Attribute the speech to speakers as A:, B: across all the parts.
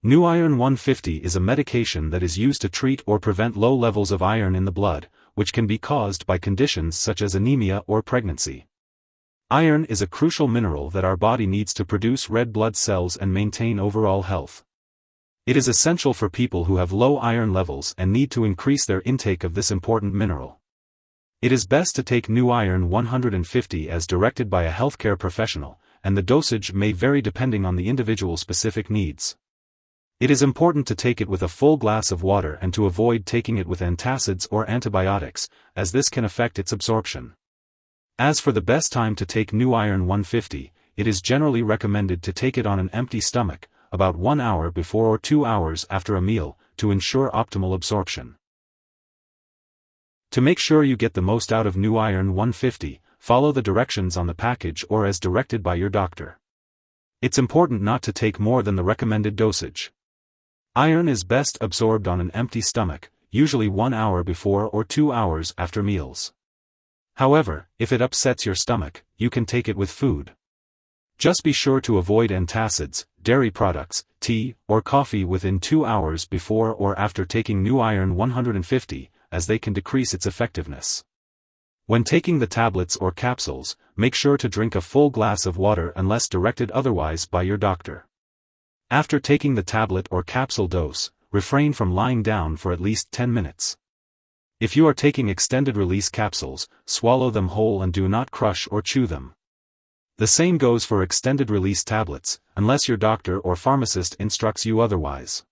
A: New Iron 150 is a medication that is used to treat or prevent low levels of iron in the blood, which can be caused by conditions such as anemia or pregnancy. Iron is a crucial mineral that our body needs to produce red blood cells and maintain overall health. It is essential for people who have low iron levels and need to increase their intake of this important mineral. It is best to take New Iron 150 as directed by a healthcare professional, and the dosage may vary depending on the individual's specific needs. It is important to take it with a full glass of water and to avoid taking it with antacids or antibiotics, as this can affect its absorption. As for the best time to take New Iron 150, it is generally recommended to take it on an empty stomach, about 1 hour before or 2 hours after a meal, to ensure optimal absorption. To make sure you get the most out of New Iron 150, follow the directions on the package or as directed by your doctor. It's important not to take more than the recommended dosage. Iron is best absorbed on an empty stomach, usually 1 hour before or 2 hours after meals. However, if it upsets your stomach, you can take it with food. Just be sure to avoid antacids, dairy products, tea, or coffee within 2 hours before or after taking New Iron 150, as they can decrease its effectiveness. When taking the tablets or capsules, make sure to drink a full glass of water unless directed otherwise by your doctor. After taking the tablet or capsule dose, refrain from lying down for at least 10 minutes. If you are taking extended-release capsules, swallow them whole and do not crush or chew them. The same goes for extended-release tablets, unless your doctor or pharmacist instructs you otherwise.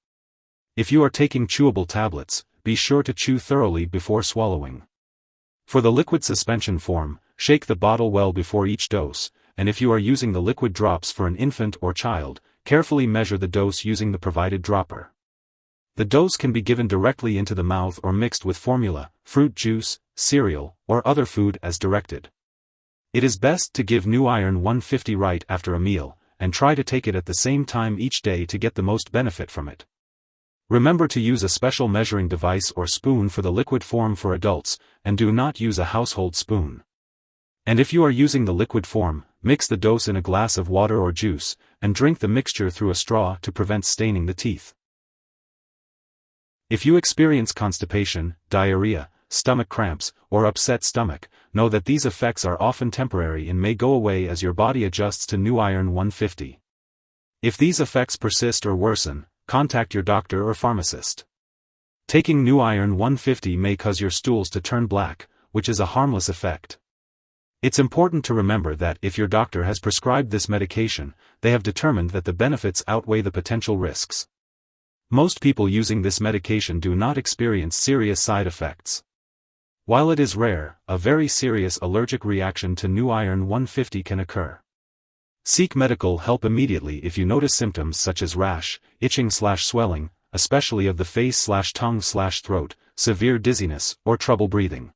A: If you are taking chewable tablets, be sure to chew thoroughly before swallowing. For the liquid suspension form, shake the bottle well before each dose, and if you are using the liquid drops for an infant or child, carefully measure the dose using the provided dropper. The dose can be given directly into the mouth or mixed with formula, fruit juice, cereal, or other food as directed. It is best to give New Iron 150 right after a meal, and try to take it at the same time each day to get the most benefit from it. Remember to use a special measuring device or spoon for the liquid form for adults, and do not use a household spoon. And if you are using the liquid form, mix the dose in a glass of water or juice, and drink the mixture through a straw to prevent staining the teeth. If you experience constipation, diarrhea, stomach cramps, or upset stomach, know that these effects are often temporary and may go away as your body adjusts to New Iron 150. If these effects persist or worsen, contact your doctor or pharmacist. Taking New Iron 150 may cause your stools to turn black, which is a harmless effect. It's important to remember that if your doctor has prescribed this medication, they have determined that the benefits outweigh the potential risks. Most people using this medication do not experience serious side effects. While it is rare, a very serious allergic reaction to New Iron 150 can occur. Seek medical help immediately if you notice symptoms such as rash, itching/swelling, especially of the face/tongue/throat, severe dizziness, or trouble breathing.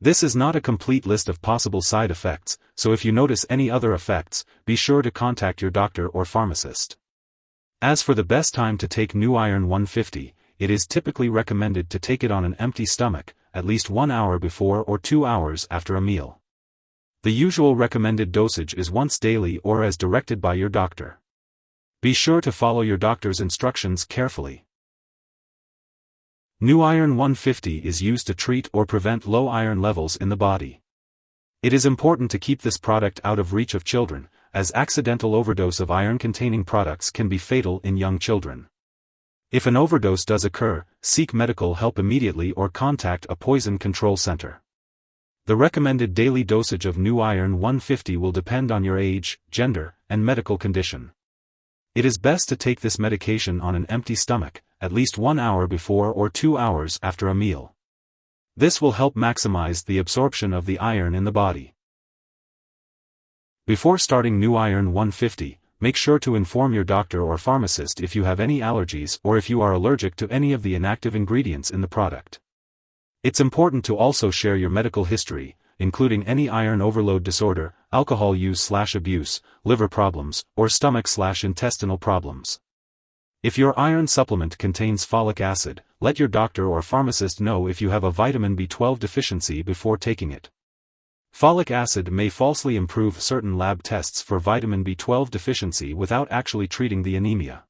A: This is not a complete list of possible side effects, so if you notice any other effects, be sure to contact your doctor or pharmacist. As for the best time to take New Iron 150, it is typically recommended to take it on an empty stomach, at least 1 hour before or 2 hours after a meal. The usual recommended dosage is once daily or as directed by your doctor. Be sure to follow your doctor's instructions carefully. New Iron 150 is used to treat or prevent low iron levels in the body. It is important to keep this product out of reach of children, as accidental overdose of iron-containing products can be fatal in young children. If an overdose does occur, seek medical help immediately or contact a poison control center. The recommended daily dosage of New Iron 150 will depend on your age, gender, and medical condition. It is best to take this medication on an empty stomach, at least 1 hour before or 2 hours after a meal. This will help maximize the absorption of the iron in the body. Before starting New Iron 150, make sure to inform your doctor or pharmacist if you have any allergies or if you are allergic to any of the inactive ingredients in the product. It's important to also share your medical history, including any iron overload disorder, alcohol use/abuse, liver problems, or stomach/intestinal problems. If your iron supplement contains folic acid, let your doctor or pharmacist know if you have a vitamin B12 deficiency before taking it. Folic acid may falsely improve certain lab tests for vitamin B12 deficiency without actually treating the anemia.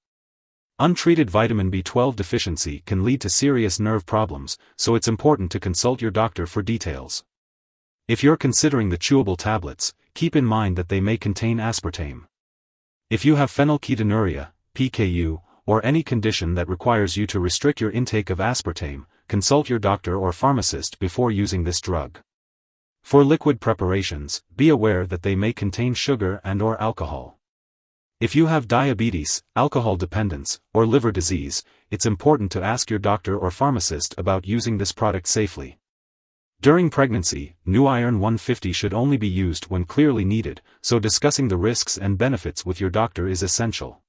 A: Untreated vitamin B12 deficiency can lead to serious nerve problems, so it's important to consult your doctor for details. If you're considering the chewable tablets, keep in mind that they may contain aspartame. If you have phenylketonuria, PKU, or any condition that requires you to restrict your intake of aspartame, consult your doctor or pharmacist before using this drug. For liquid preparations, be aware that they may contain sugar and/or alcohol. If you have diabetes, alcohol dependence, or liver disease, it's important to ask your doctor or pharmacist about using this product safely. During pregnancy, New Iron 150 should only be used when clearly needed, so discussing the risks and benefits with your doctor is essential.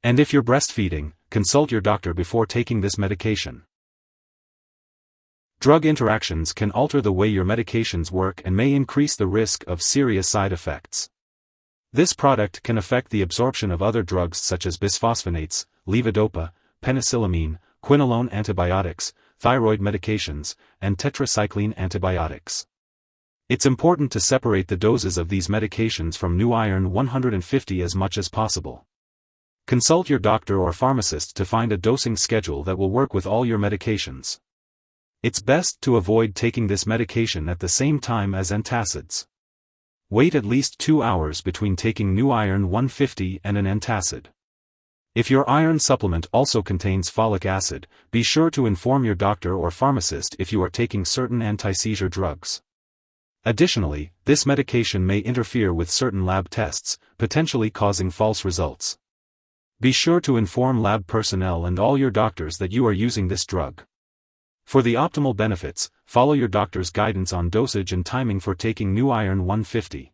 A: And if you're breastfeeding, consult your doctor before taking this medication. Drug interactions can alter the way your medications work and may increase the risk of serious side effects. This product can affect the absorption of other drugs such as bisphosphonates, levodopa, penicillamine, quinolone antibiotics, thyroid medications, and tetracycline antibiotics. It's important to separate the doses of these medications from New Iron 150 as much as possible. Consult your doctor or pharmacist to find a dosing schedule that will work with all your medications. It's best to avoid taking this medication at the same time as antacids. Wait at least 2 hours between taking New Iron 150 and an antacid. If your iron supplement also contains folic acid, be sure to inform your doctor or pharmacist if you are taking certain anti-seizure drugs. Additionally, this medication may interfere with certain lab tests, potentially causing false results. Be sure to inform lab personnel and all your doctors that you are using this drug. For the optimal benefits, follow your doctor's guidance on dosage and timing for taking New Iron 150.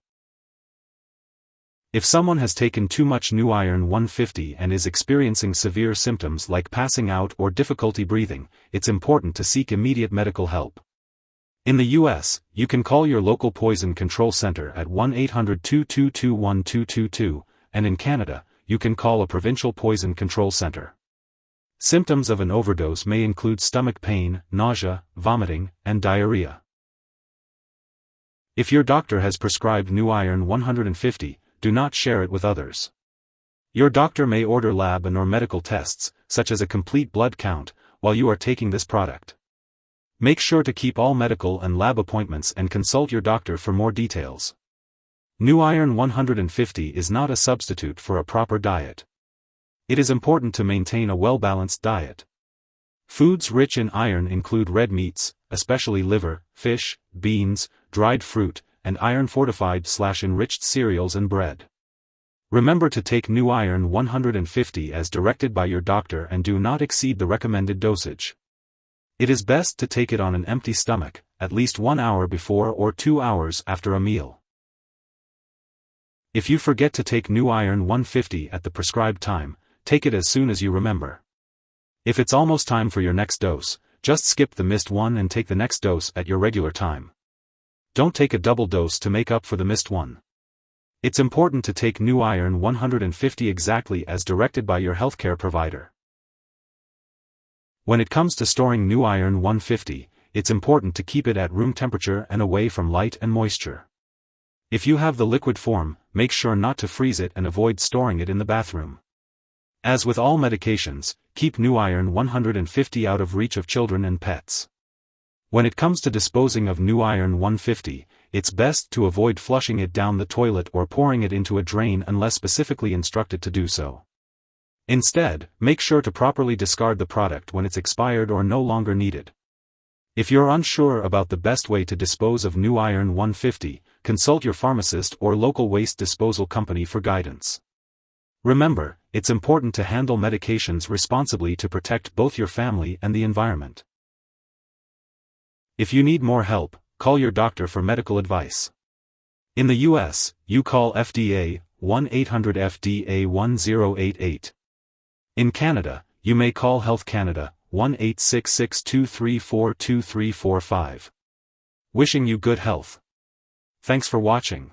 A: If someone has taken too much New Iron 150 and is experiencing severe symptoms like passing out or difficulty breathing, it's important to seek immediate medical help. In the US, you can call your local poison control center at 1-800-222-1222, and in Canada, you can call a provincial poison control center. Symptoms of an overdose may include stomach pain, nausea, vomiting, and diarrhea. If your doctor has prescribed New Iron 150, do not share it with others. Your doctor may order lab and/or medical tests, such as a complete blood count, while you are taking this product. Make sure to keep all medical and lab appointments and consult your doctor for more details. New Iron 150 is not a substitute for a proper diet. It is important to maintain a well-balanced diet. Foods rich in iron include red meats, especially liver, fish, beans, dried fruit, and iron-fortified/enriched cereals and bread. Remember to take New Iron 150 as directed by your doctor and do not exceed the recommended dosage. It is best to take it on an empty stomach, at least 1 hour before or 2 hours after a meal. If you forget to take New Iron 150 at the prescribed time, take it as soon as you remember. If it's almost time for your next dose, just skip the missed one and take the next dose at your regular time. Don't take a double dose to make up for the missed one. It's important to take New Iron 150 exactly as directed by your healthcare provider. When it comes to storing New Iron 150, it's important to keep it at room temperature and away from light and moisture. If you have the liquid form, make sure not to freeze it and avoid storing it in the bathroom. As with all medications, keep New Iron 150 out of reach of children and pets. When it comes to disposing of New Iron 150, it's best to avoid flushing it down the toilet or pouring it into a drain unless specifically instructed to do so. Instead, make sure to properly discard the product when it's expired or no longer needed. If you're unsure about the best way to dispose of New Iron 150, consult your pharmacist or local waste disposal company for guidance. Remember, it's important to handle medications responsibly to protect both your family and the environment. If you need more help, call your doctor for medical advice. In the US, you call FDA, 1-800-FDA-1088. In Canada, you may call Health Canada, 1-866-234-2345. Wishing you good health. Thanks for watching.